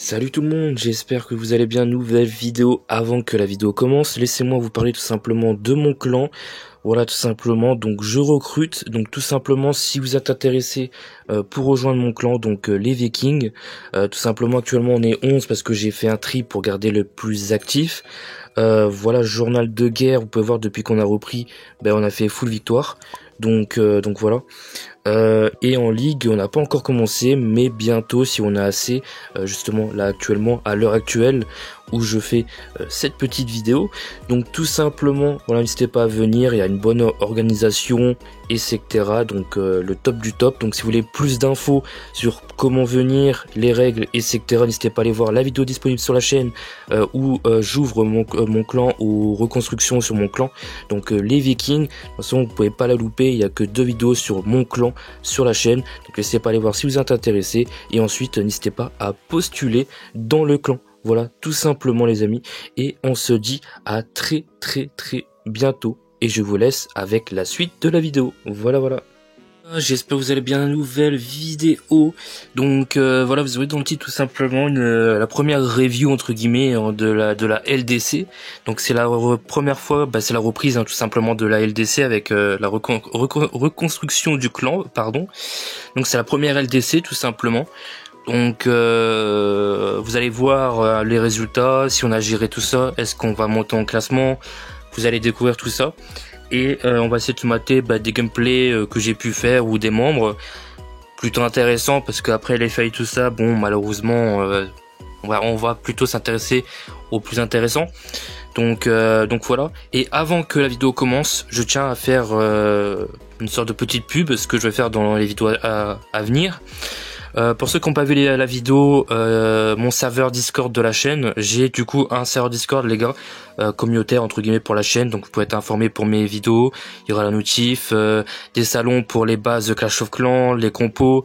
Salut tout le monde, j'espère que vous allez bien. Nouvelle vidéo. Avant que la vidéo commence, laissez-moi vous parler tout simplement de mon clan. Voilà, tout simplement, donc je recrute, donc tout simplement si vous êtes intéressé pour rejoindre mon clan, donc les Vikings, tout simplement actuellement on est 11 parce que j'ai fait un tri pour garder le plus actif. Voilà, journal de guerre, vous pouvez voir depuis qu'on a repris, on a fait full victoire, donc voilà. Et en ligue, on n'a pas encore commencé, mais bientôt, si on a assez, justement là actuellement, à l'heure actuelle, où je fais cette petite vidéo. Donc tout simplement, voilà, n'hésitez pas à venir, il y a une bonne organisation, etc. Donc le top du top. Donc si vous voulez plus d'infos sur comment venir, les règles, etc., n'hésitez pas à aller voir la vidéo disponible sur la chaîne où j'ouvre mon clan aux reconstructions sur mon clan. Donc les Vikings, de toute façon vous pouvez pas la louper, il y a que 2 vidéos sur mon clan sur la chaîne. Donc n'hésitez pas à aller voir si vous êtes intéressé. Et ensuite n'hésitez pas à postuler dans le clan. Voilà, tout simplement les amis, et on se dit à très bientôt, et je vous laisse avec la suite de la vidéo. Voilà. J'espère que vous allez bien. Nouvelle vidéo. Donc voilà, vous aurez dans le titre tout simplement la première review entre guillemets de la LDC. Donc c'est la première fois, c'est la reprise tout simplement de la LDC avec la reconstruction du clan, pardon. Donc c'est la première LDC tout simplement. Donc vous allez voir les résultats, si on a géré tout ça, est-ce qu'on va monter en classement, vous allez découvrir tout ça. Et on va essayer de mater des gameplays que j'ai pu faire ou des membres plutôt intéressants, parce qu'après les failles tout ça, bon malheureusement on va plutôt s'intéresser au plus intéressant. Donc voilà. Et avant que la vidéo commence, je tiens à faire une sorte de petite pub, ce que je vais faire dans les vidéos à venir. Pour ceux qui n'ont pas vu la vidéo, mon serveur Discord de la chaîne, j'ai du coup un serveur Discord les gars, communautaire entre guillemets pour la chaîne, donc vous pouvez être informé pour mes vidéos, il y aura la notif, des salons pour les bases de Clash of Clans, les compos,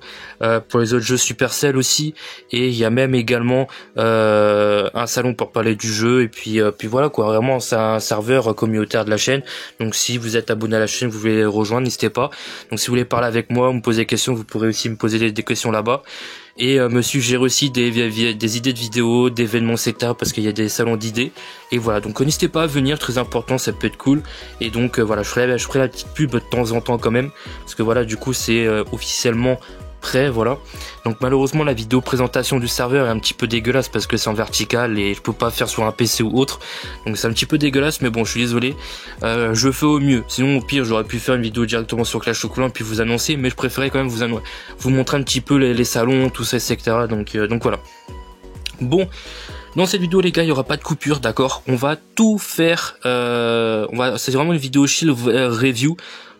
pour les autres jeux Supercell aussi, et il y a même également un salon pour parler du jeu, et puis voilà quoi, vraiment c'est un serveur communautaire de la chaîne. Donc si vous êtes abonné à la chaîne, vous voulez rejoindre, n'hésitez pas. Donc si vous voulez parler avec moi, me poser des questions, vous pourrez aussi me poser des questions là-bas. Et me suggérer aussi des idées de vidéos, d'événements sectaires, parce qu'il y a des salons d'idées. Et voilà, donc n'hésitez pas à venir, très important, ça peut être cool. Et donc voilà, je ferai la petite pub de temps en temps quand même, parce que voilà, du coup c'est officiellement prêt, voilà. Donc malheureusement la vidéo présentation du serveur est un petit peu dégueulasse parce que c'est en vertical et je peux pas faire sur un PC ou autre, donc c'est un petit peu dégueulasse, mais bon je suis désolé, je fais au mieux. Sinon au pire j'aurais pu faire une vidéo directement sur Clash of Clans et puis vous annoncer, mais je préférais quand même vous montrer un petit peu les salons, tout ça, etc. Donc voilà. Bon, dans cette vidéo les gars, il y aura pas de coupure, d'accord. On va tout faire, c'est vraiment une vidéo chill review,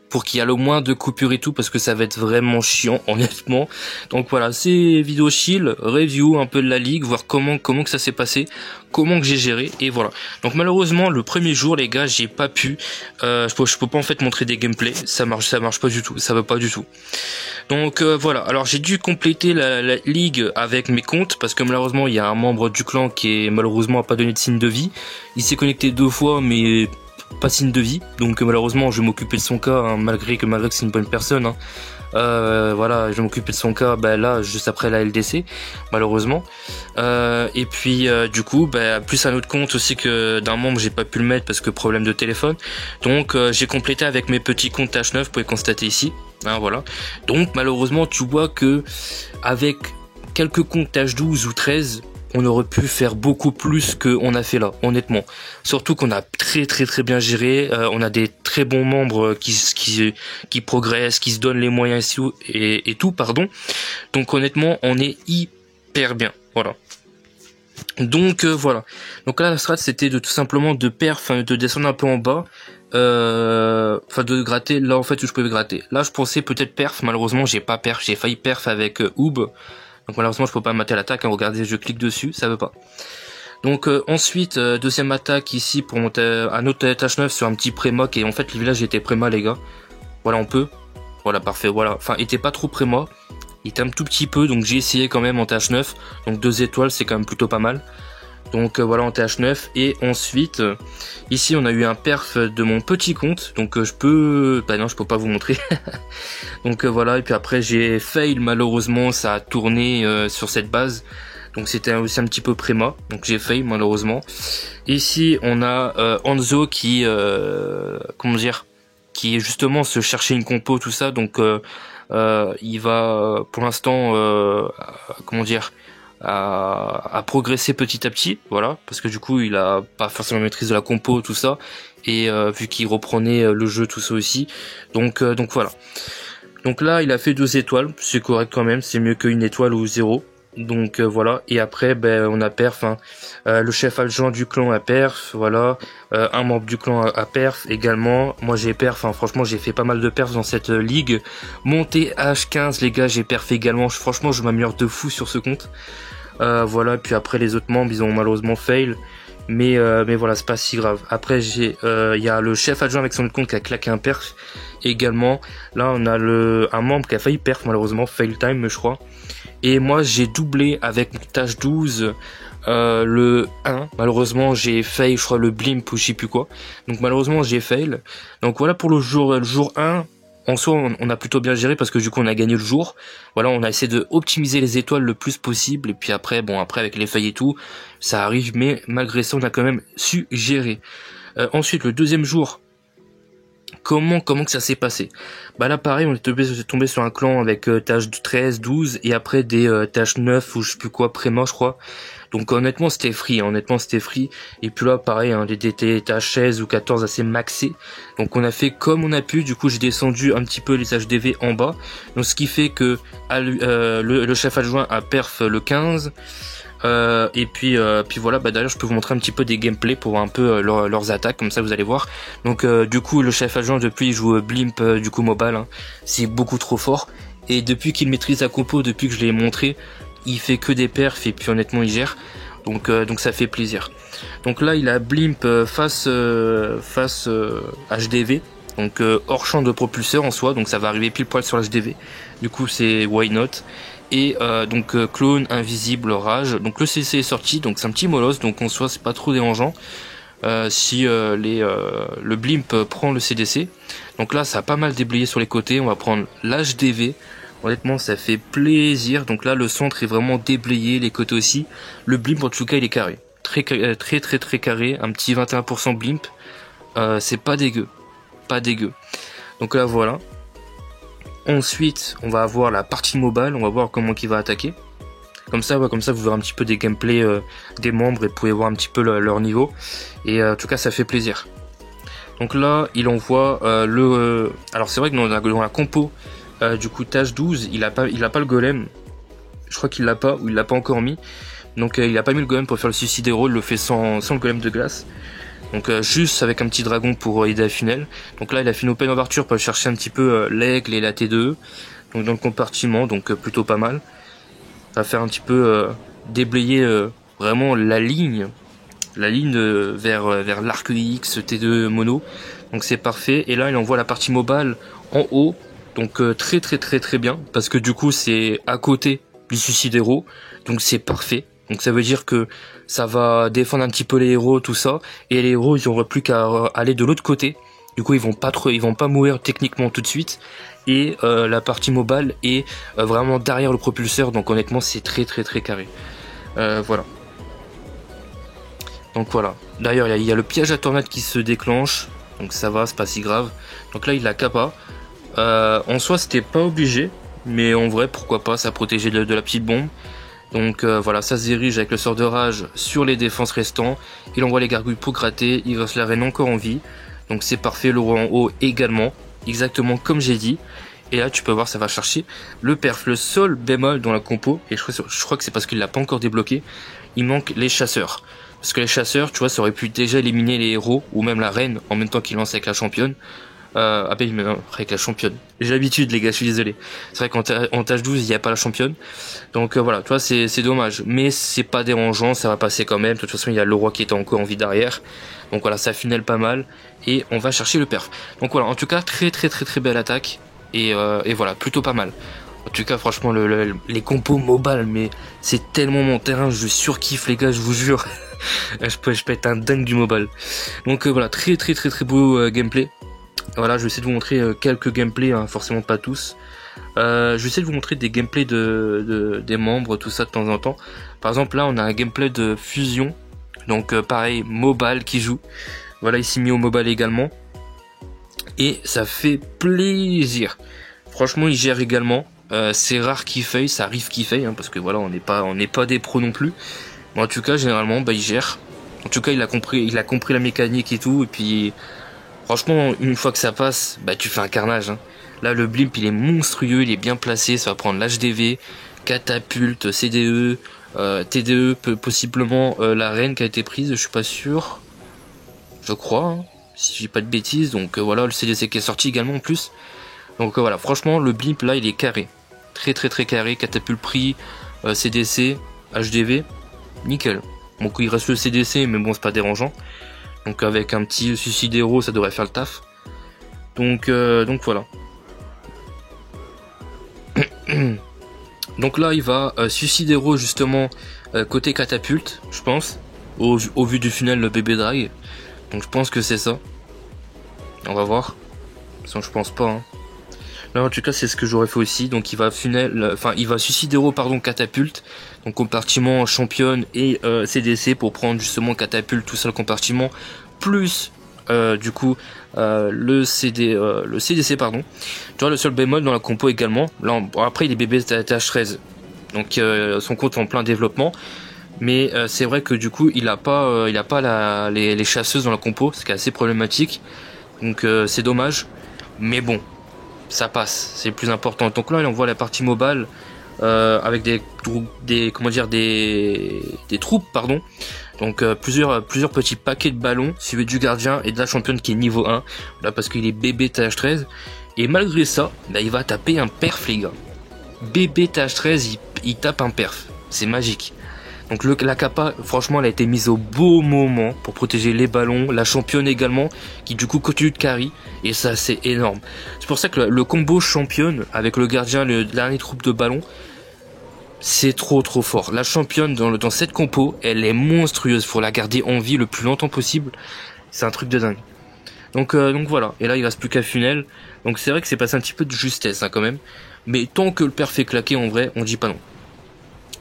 pour qu'il y ait le moins de coupures et tout, parce que ça va être vraiment chiant honnêtement. Donc voilà, c'est vidéo chill, review un peu de la ligue, voir comment que ça s'est passé, comment que j'ai géré, et voilà. Donc malheureusement le premier jour les gars, j'ai pas pu, je peux pas en fait montrer des gameplays, ça marche pas du tout, ça va pas du tout. Donc voilà, alors j'ai dû compléter la ligue avec mes comptes, parce que malheureusement il y a un membre du clan qui est malheureusement a pas donné de signe de vie. Il s'est connecté 2 fois mais pas signe de vie, donc malheureusement je vais m'occuper de son cas, malgré que c'est une bonne personne, voilà, je vais m'occuper de son cas là juste après la LDC malheureusement, et puis du coup plus un autre compte aussi que d'un membre, j'ai pas pu le mettre parce que problème de téléphone, donc j'ai complété avec mes petits comptes H9, vous pouvez constater ici, voilà. Donc malheureusement tu vois que avec quelques comptes H12 ou 13, on aurait pu faire beaucoup plus qu'on a fait là, honnêtement. Surtout qu'on a très bien géré, on a des très bons membres qui progressent, qui se donnent les moyens et tout, pardon. Donc honnêtement, on est hyper bien, voilà. Donc voilà. Donc là la strat c'était de tout simplement de descendre un peu en bas, de gratter là en fait où je pouvais gratter. Là je pensais peut-être perf, malheureusement j'ai pas perf, j'ai failli perf avec Oob. Donc malheureusement je peux pas mater l'attaque, regardez, je clique dessus, ça veut pas. Donc ensuite deuxième attaque ici pour monter un autre H9 sur un petit prémoc, et en fait le village était préma les gars. Voilà, on peut. Voilà, parfait, voilà. Enfin il était pas trop préma, il était un tout petit peu, donc j'ai essayé quand même en TH9. Donc 2 étoiles c'est quand même plutôt pas mal. Donc voilà en TH9, et ensuite ici on a eu un perf de mon petit compte, donc je peux, non je peux pas vous montrer. Donc voilà, et puis après j'ai fail, malheureusement ça a tourné sur cette base, donc c'était aussi un petit peu préma, donc j'ai fail malheureusement. Ici on a Hanzo qui comment dire, qui justement se chercher une compo tout ça, donc il va pour l'instant comment dire, à progresser petit à petit, voilà, parce que du coup il a pas forcément maîtrise de la compo tout ça, et vu qu'il reprenait le jeu tout ça aussi, donc voilà. Donc là il a fait 2 étoiles, c'est correct quand même, c'est mieux qu'une étoile ou 0. Donc voilà, et après on a perf, hein. Le chef adjoint du clan a perf, voilà, un membre du clan a perf également, moi j'ai perf, hein. Franchement j'ai fait pas mal de perf dans cette ligue, montée H15 les gars, j'ai perf également, franchement je m'améliore de fou sur ce compte. Voilà, puis après les autres membres ils ont malheureusement fail, mais voilà, c'est pas si grave. Après il y a le chef adjoint avec son autre compte qui a claqué un perf également. Là on a un membre qui a failli perf malheureusement, fail time je crois. Et moi j'ai doublé avec mon tâche 12 le 1, malheureusement j'ai fail, je crois le blimp ou je sais plus quoi, donc malheureusement j'ai fail. Donc voilà pour le jour 1, en soi on a plutôt bien géré parce que du coup on a gagné le jour, voilà, on a essayé de optimiser les étoiles le plus possible, et puis après avec les failles et tout ça arrive, mais malgré ça on a quand même su gérer. Ensuite le deuxième jour, comment que ça s'est passé? Bah là pareil, on est tombé sur un clan avec tâche 13, 12 et après des tâches 9 ou je sais plus quoi, préma je crois. Donc honnêtement c'était free, et puis là pareil, hein, des tâches 16 ou 14 assez maxées. Donc on a fait comme on a pu, du coup j'ai descendu un petit peu les HDV en bas. Donc ce qui fait que le chef adjoint a perf le 15. Et puis voilà, d'ailleurs je peux vous montrer un petit peu des gameplays pour voir un peu leurs attaques, comme ça vous allez voir. Donc du coup le chef agent depuis il joue Blimp du coup mobile, hein. C'est beaucoup trop fort, et depuis qu'il maîtrise la compo, depuis que je l'ai montré, il fait que des perfs, et puis honnêtement il gère, donc ça fait plaisir. Donc là il a Blimp face HDV, donc hors champ de propulseur en soi, donc ça va arriver pile poil sur HDV, du coup c'est why not. Et donc clone, invisible, rage. Donc le CC est sorti, donc c'est un petit molosse, donc en soi c'est pas trop dérangeant si le blimp prend le CDC. Donc là ça a pas mal déblayé sur les côtés, on va prendre l'HDV. Honnêtement ça fait plaisir. Donc là le centre est vraiment déblayé, les côtés aussi. Le blimp en tout cas il est carré, très carré, un petit 21% blimp, c'est pas dégueu, donc là voilà. Ensuite, on va avoir la partie mobile, on va voir comment il va attaquer. Comme ça vous verrez un petit peu des gameplays des membres et vous pouvez voir un petit peu leur niveau. Et en tout cas, ça fait plaisir. Donc là, il envoie alors c'est vrai que dans la compo du coup tâche 12, il a pas le golem. Je crois qu'il l'a pas, ou il l'a pas encore mis. Donc il a pas mis le golem pour faire le suicide héros, il le fait sans le golem de glace. Donc juste avec un petit dragon pour aider à funnel. Donc là il a fait une open ouverture pour chercher un petit peu l'aigle et la T2E, donc dans le compartiment, donc plutôt pas mal. Ça va faire un petit peu déblayer vraiment la ligne vers l'arc X T2 mono, donc c'est parfait. Et là il envoie la partie mobile en haut, donc très bien, parce que du coup c'est à côté du suicide héros, donc c'est parfait. Donc ça veut dire que ça va défendre un petit peu les héros, tout ça, et les héros ils n'auront plus qu'à aller de l'autre côté. Du coup ils vont pas mourir techniquement tout de suite. Et la partie mobile est vraiment derrière le propulseur, donc honnêtement c'est très carré. Voilà. Donc voilà. D'ailleurs il y a le piège à tornade qui se déclenche, donc ça va, c'est pas si grave. Donc là il l'a kappa. En soi c'était pas obligé, mais en vrai pourquoi pas, ça protégeait de la petite bombe. Donc voilà, ça se dirige avec le sort de rage sur les défenses restants. Il envoie les gargouilles pour gratter, il reste la reine encore en vie. Donc c'est parfait, le roi en haut également, exactement comme j'ai dit. Et là tu peux voir, ça va chercher le perf. Le seul bémol dans la compo, et je crois que c'est parce qu'il l'a pas encore débloqué, il manque les chasseurs. Parce que les chasseurs, tu vois, ça aurait pu déjà éliminer les héros, ou même la reine, en même temps qu'il lance avec la championne. Avec la championne. J'ai l'habitude les gars, je suis désolé. C'est vrai qu'en tâche 12 il n'y a pas la championne. Donc voilà, tu vois, c'est dommage. Mais c'est pas dérangeant, ça va passer quand même. De toute façon il y a le roi qui est encore en vie derrière. Donc voilà, ça funnel pas mal. Et on va chercher le perf. Donc voilà, en tout cas très belle attaque. Et voilà, plutôt pas mal. En tout cas franchement les compos mobile, mais c'est tellement mon terrain, je surkiffe les gars, je vous jure. je peux être un dingue du mobile. Donc voilà, très beau gameplay. Voilà, je vais essayer de vous montrer quelques gameplays, hein, forcément pas tous. Je vais essayer de vous montrer des gameplays des membres, tout ça de temps en temps. Par exemple là on a un gameplay de fusion, donc pareil, Mobile qui joue. Voilà, il s'est mis au mobile également. Et ça fait plaisir. Franchement il gère également. C'est rare qu'il faille, ça arrive qu'il faille, hein, parce que voilà on n'est pas des pros non plus. Mais en tout cas généralement bah, il gère. En tout cas il a compris la mécanique et tout. Et puis franchement une fois que ça passe, bah tu fais un carnage, hein. Là le blimp il est monstrueux, il est bien placé, ça va prendre l'HDV, catapulte, CDE, TDE, possiblement la reine qui a été prise, je suis pas sûr. Je crois, hein, si je dis pas de bêtises. Donc voilà, le CDC qui est sorti également en plus. Donc voilà, franchement le blimp là il est carré. Très carré, catapulte pris, CDC, HDV, nickel. Donc il reste le CDC mais bon c'est pas dérangeant. Donc avec un petit suicidero ça devrait faire le taf. Donc voilà. Donc là il va suicidero justement côté catapulte, je pense. Au vu du funnel le bébé drag. Donc je pense que c'est ça. On va voir. Sinon je pense pas, hein. Là en tout cas c'est ce que j'aurais fait aussi. Donc il va il va suicidero pardon catapulte. Donc compartiment championne et CDC pour prendre justement catapulte, tout ça le compartiment. Plus du coup le CDC pardon. Tu vois le seul bémol dans la compo également. Là après il est bébé TH13. Donc son compte en plein développement. Mais c'est vrai que du coup il a pas les chasseuses dans la compo, ce qui est assez problématique. Donc c'est dommage. Mais bon, ça passe, c'est le plus important. Donc là on voit la partie mobile avec des troupes pardon. Donc plusieurs petits paquets de ballons suivis du gardien et de la championne qui est niveau 1. Là parce qu'il est bébé TH13. Et malgré ça, bah, il va taper un perf les gars. Bébé TH13 il tape un perf. C'est magique. Donc la capa, franchement, elle a été mise au beau moment pour protéger les ballons, la championne également, qui du coup continue de carry, et ça c'est énorme. C'est pour ça que le combo championne avec le gardien, le dernier troupe de ballons, c'est trop fort. La championne dans cette compo, elle est monstrueuse, faut la garder en vie le plus longtemps possible, c'est un truc de dingue. Donc voilà, et là il reste plus qu'à funnel, donc c'est vrai que c'est passé un petit peu de justesse hein, quand même, mais tant que le perf fait claquer en vrai, on dit pas non.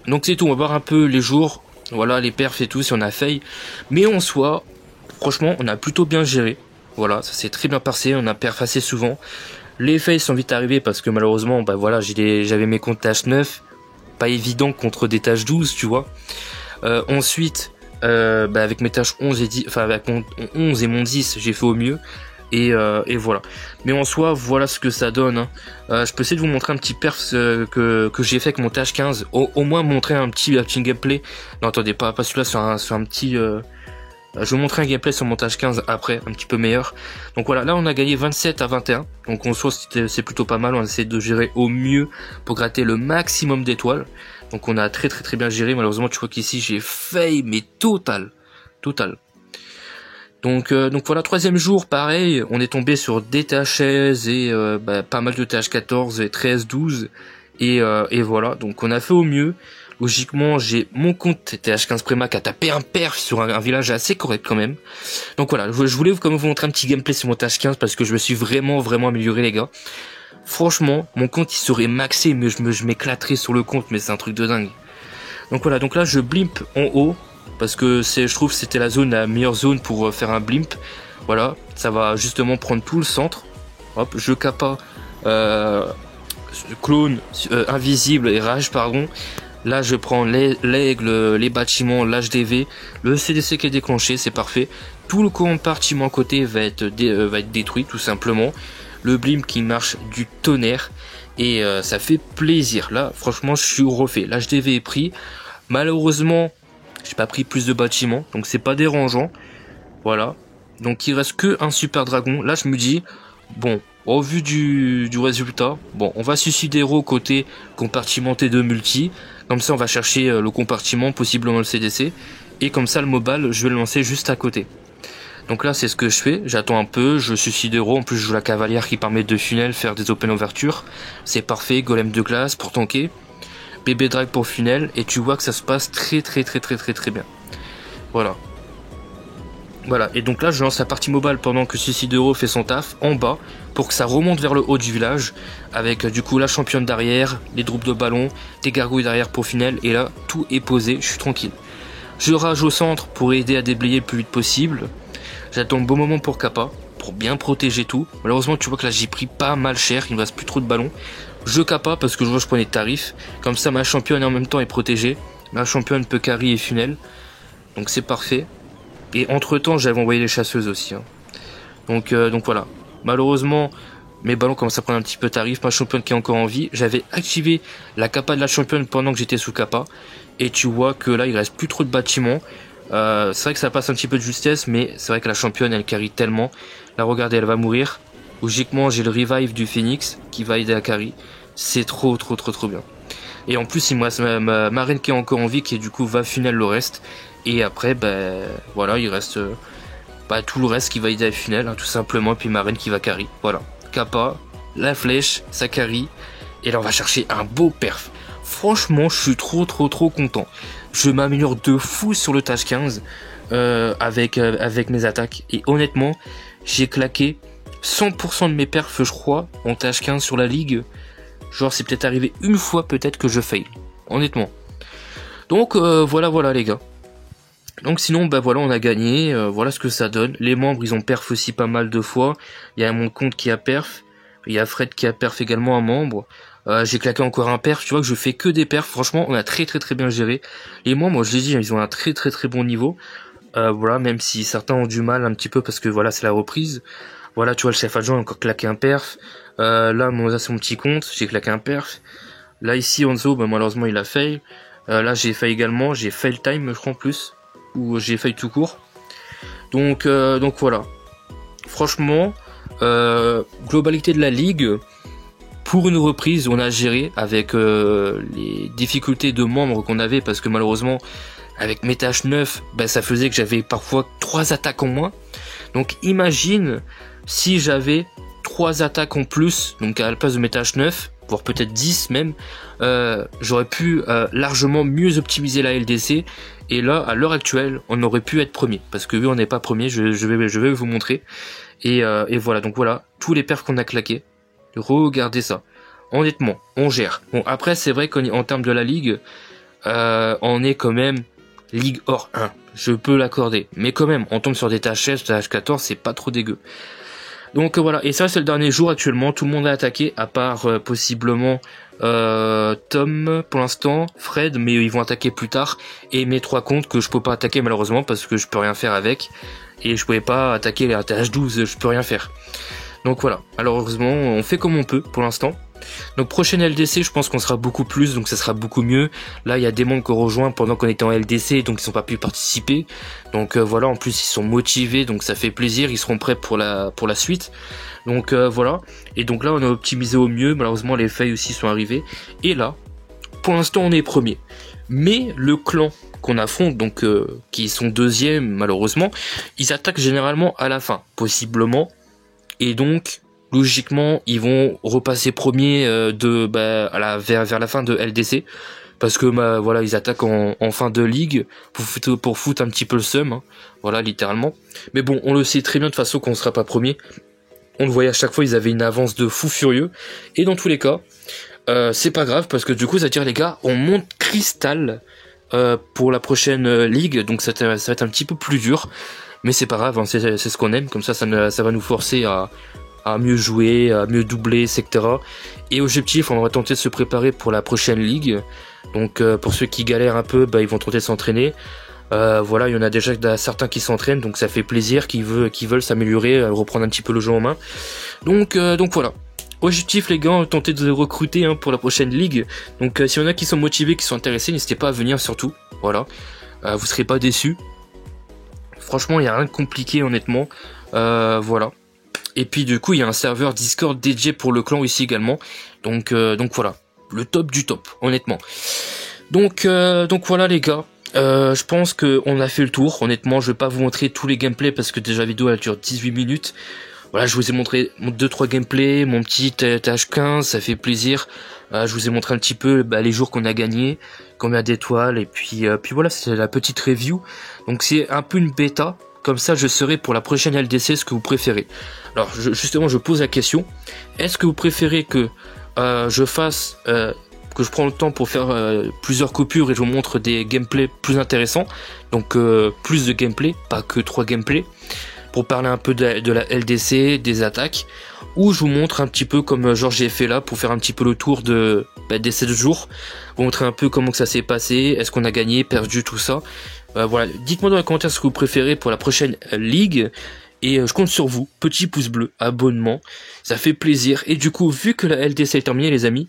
Donc c'est tout, on va voir un peu les jours, voilà les perfs et tout si on a fail. Mais en soi, franchement on a plutôt bien géré. Voilà, ça s'est très bien passé, on a perf assez souvent. Les fails sont vite arrivés parce que malheureusement, bah voilà, j'avais mes comptes tâches 9, pas évident contre des tâches 12, tu vois. Ensuite, bah avec mes tâches 11 et 10, enfin avec mon 11 et mon 10, j'ai fait au mieux. Et voilà. Mais en soi, voilà ce que ça donne, hein. Je peux essayer de vous montrer un petit perf que j'ai fait avec mon tâche 15. Au moins montrer un petit gameplay. Non, attendez, pas celui-là, sur un petit... je vais vous montrer un gameplay sur mon tâche 15 après, un petit peu meilleur. Donc voilà, là on a gagné 27 à 21. Donc en soi, c'est plutôt pas mal. On a essayé de gérer au mieux pour gratter le maximum d'étoiles. Donc on a très bien géré. Malheureusement, tu vois qu'ici, j'ai fail, mais total. Donc voilà, troisième jour, pareil, on est tombé sur des TH16 et pas mal de TH14 et 13, 12 et voilà, donc on a fait au mieux. Logiquement, j'ai mon compte TH15 Préma qui a tapé un perf sur un village assez correct quand même. Donc voilà, je voulais quand même vous montrer un petit gameplay sur mon TH15 parce que je me suis vraiment amélioré les gars. Franchement, mon compte il serait maxé, mais je m'éclaterais sur le compte, mais c'est un truc de dingue. Donc voilà, donc là je blimp en haut. Parce que je trouve que c'était la meilleure zone pour faire un blimp. Voilà, ça va justement prendre tout le centre. Hop, je capa clone invisible et rage pardon. Là je prends l'aigle, les bâtiments, l'HDV, le CDC qui est déclenché, c'est parfait. Tout le compartiment côté va être détruit tout simplement. Le blimp qui marche du tonnerre et ça fait plaisir. Là franchement je suis refait. L'HDV est pris. Malheureusement j'ai pas pris plus de bâtiments, donc c'est pas dérangeant. Voilà. Donc il reste que un super dragon. Là je me dis, bon, au vu du résultat, bon, on va suicidero côté compartiment T2 multi. Comme ça on va chercher le compartiment, possiblement le CDC. Et comme ça le mobile, je vais le lancer juste à côté. Donc là c'est ce que je fais, j'attends un peu, je suicidero, en plus je joue la cavalière qui permet de funnel, faire des open ouvertures. C'est parfait, golem de glace pour tanker. Bébé drag pour funnel et tu vois que ça se passe très bien. Voilà. Voilà, et donc là je lance la partie mobile pendant que Suicidero fait son taf en bas pour que ça remonte vers le haut du village avec du coup la championne derrière, les droupes de ballon, des gargouilles derrière pour final, et là tout est posé, je suis tranquille. Je rage au centre pour aider à déblayer le plus vite possible. J'attends le bon moment pour Kappa, pour bien protéger tout. Malheureusement tu vois que là j'ai pris pas mal cher, il me reste plus trop de ballons. Je Kappa parce que je vois que je prenais tarif, comme ça ma championne en même temps est protégée. Ma championne peut carry et funnel, donc c'est parfait. Et entre temps j'avais envoyé les chasseuses aussi hein. Donc voilà, malheureusement mes ballons commencent à prendre un petit peu tarif. Ma championne qui est encore en vie, j'avais activé la kappa de la championne pendant que j'étais sous kappa, et tu vois que là il reste plus trop de bâtiments. C'est vrai que ça passe un petit peu de justesse, mais c'est vrai que la championne elle carry tellement. Là regardez, elle va mourir. Logiquement j'ai le revive du phoenix qui va aider à carry. C'est trop bien. Et en plus il me reste ma reine qui est encore en vie, qui du coup va funnel le reste. Et après, voilà, il reste tout le reste qui va aider à funnel, hein, tout simplement. Et puis ma reine qui va carry. Voilà, kappa, la flèche, ça carry. Et là, on va chercher un beau perf. Franchement, je suis trop content. Je m'améliore de fou sur le tâche 15 avec mes attaques. Et honnêtement, j'ai claqué 100% de mes perfs, je crois, en tâche 15 sur la ligue. Genre, c'est peut-être arrivé une fois, peut-être que je fail. Honnêtement. Donc, voilà les gars. Donc sinon voilà, on a gagné, voilà ce que ça donne. Les membres ils ont perf aussi pas mal de fois. Il y a mon compte qui a perf, il y a Fred qui a perf également, un membre. J'ai claqué encore un perf, tu vois que je fais que des perfs. Franchement on a très bien géré. Les membres, moi je l'ai dit, ils ont un très bon niveau. Voilà, même si certains ont du mal un petit peu parce que voilà c'est la reprise. Voilà, tu vois le chef adjoint a encore claqué un perf. Là c'est mon petit compte, j'ai claqué un perf. Là ici Onzo, malheureusement il a fail. Là j'ai fail également, j'ai fail time je crois en plus, où j'ai failli tout court. Donc voilà. Franchement, globalité de la ligue, pour une reprise, on a géré avec les difficultés de membres qu'on avait, parce que malheureusement, avec mes tâches 9, ça faisait que j'avais parfois 3 attaques en moins. Donc imagine si j'avais 3 attaques en plus, donc à la place de mes tâches 9, voire peut-être 10 même, j'aurais pu largement mieux optimiser la LDC. Et là, à l'heure actuelle, on aurait pu être premier. Parce que vu on n'est pas premier, je vais vous montrer. Et voilà, donc voilà, tous les perfs qu'on a claqués. Regardez ça. Honnêtement, on gère. Bon, après, c'est vrai qu'en termes de la ligue, on est quand même ligue hors 1. Je peux l'accorder. Mais quand même, on tombe sur des tâches 16, tâches 14, c'est pas trop dégueu. Donc voilà, et ça c'est le dernier jour actuellement, tout le monde a attaqué, à part possiblement Tom pour l'instant, Fred, mais ils vont attaquer plus tard, et mes 3 comptes que je peux pas attaquer malheureusement parce que je peux rien faire avec, et je pouvais pas attaquer les ATH12, je peux rien faire. Donc voilà, malheureusement on fait comme on peut pour l'instant. Donc prochaine LDC, je pense qu'on sera beaucoup plus, donc ça sera beaucoup mieux. Là il y a des membres qu'on rejoint pendant qu'on était en LDC, donc ils n'ont pas pu participer. Donc voilà, en plus ils sont motivés, donc ça fait plaisir, ils seront prêts pour la suite. Donc voilà, et donc là on a optimisé au mieux, malheureusement les failles aussi sont arrivées. Et là, pour l'instant on est premier. Mais le clan qu'on affronte, donc qui sont deuxième malheureusement, ils attaquent généralement à la fin, possiblement. Et donc logiquement, ils vont repasser premier vers la fin de LDC, parce que voilà, ils attaquent en fin de ligue pour foutre un petit peu le seum, hein, voilà littéralement. Mais bon, on le sait très bien de toute façon qu'on ne sera pas premier. On le voyait à chaque fois, ils avaient une avance de fou furieux. Et dans tous les cas, c'est pas grave, parce que du coup, ça veut dire les gars, on monte cristal pour la prochaine ligue, donc ça va être un petit peu plus dur. Mais c'est pas grave, hein, c'est ce qu'on aime, comme ça va nous forcer à mieux jouer, à mieux doubler, etc. Et objectif, on va tenter de se préparer pour la prochaine ligue. Donc pour ceux qui galèrent un peu, ils vont tenter de s'entraîner. Voilà, il y en a déjà certains qui s'entraînent, donc ça fait plaisir, qui veulent s'améliorer, reprendre un petit peu le jeu en main. Donc voilà. Objectif les gars, tenter de recruter pour la prochaine ligue. Donc s'il y en a qui sont motivés, qui sont intéressés, n'hésitez pas à venir surtout. Voilà, vous serez pas déçus. Franchement, il n'y a rien de compliqué honnêtement. Voilà. Et puis du coup il y a un serveur Discord dédié pour le clan ici également. Donc voilà, le top du top, honnêtement. Donc voilà les gars. Je pense qu'on a fait le tour. Honnêtement, je vais pas vous montrer tous les gameplays parce que déjà la vidéo elle dure 18 minutes. Voilà, je vous ai montré 2-3 gameplays, mon petit TH15, ça fait plaisir. Je vous ai montré un petit peu les jours qu'on a gagné, combien d'étoiles, et puis voilà, c'est la petite review. Donc c'est un peu une bêta. comme ça je saurai pour la prochaine LDC ce que vous préférez. Alors justement je pose la question, est-ce que vous préférez que je fasse que je prends le temps pour faire plusieurs coupures et je vous montre des gameplays plus intéressants, donc plus de gameplay, pas que 3 gameplays, pour parler un peu de la LDC, des attaques, ou je vous montre un petit peu comme genre j'ai fait là, pour faire un petit peu le tour des 7 jours, vous montrer un peu comment que ça s'est passé, est-ce qu'on a gagné, perdu, tout ça. Voilà, dites-moi dans les commentaires ce que vous préférez pour la prochaine ligue, et je compte sur vous, petit pouce bleu, abonnement, ça fait plaisir. Et du coup, vu que la LDC est terminée les amis,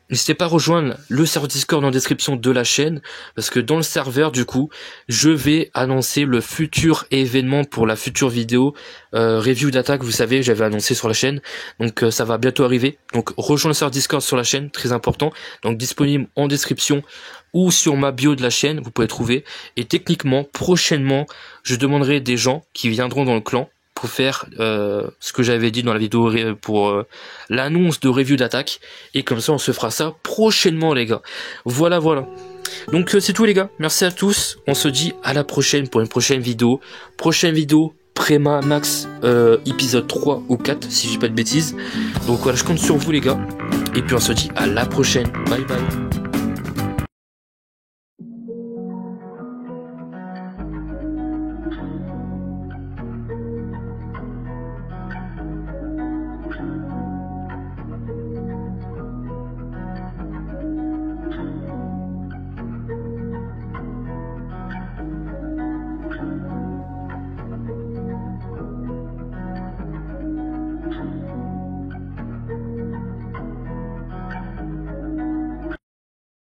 n'hésitez pas à rejoindre le serveur Discord en description de la chaîne, parce que dans le serveur du coup, je vais annoncer le futur événement pour la future vidéo review d'attaque, vous savez, j'avais annoncé sur la chaîne, donc ça va bientôt arriver. Donc rejoins le serveur Discord sur la chaîne, très important, donc disponible en description ou sur ma bio de la chaîne, vous pouvez trouver. Et techniquement, prochainement, je demanderai des gens qui viendront dans le clan pour faire ce que j'avais dit dans la vidéo pour l'annonce de review d'attaque, et comme ça on se fera ça prochainement les gars. Voilà. Donc c'est tout les gars, merci à tous, on se dit à la prochaine pour une prochaine vidéo Préma Max épisode 3 ou 4 si je dis pas de bêtises. Donc voilà, je compte sur vous les gars, et puis on se dit à la prochaine, bye bye.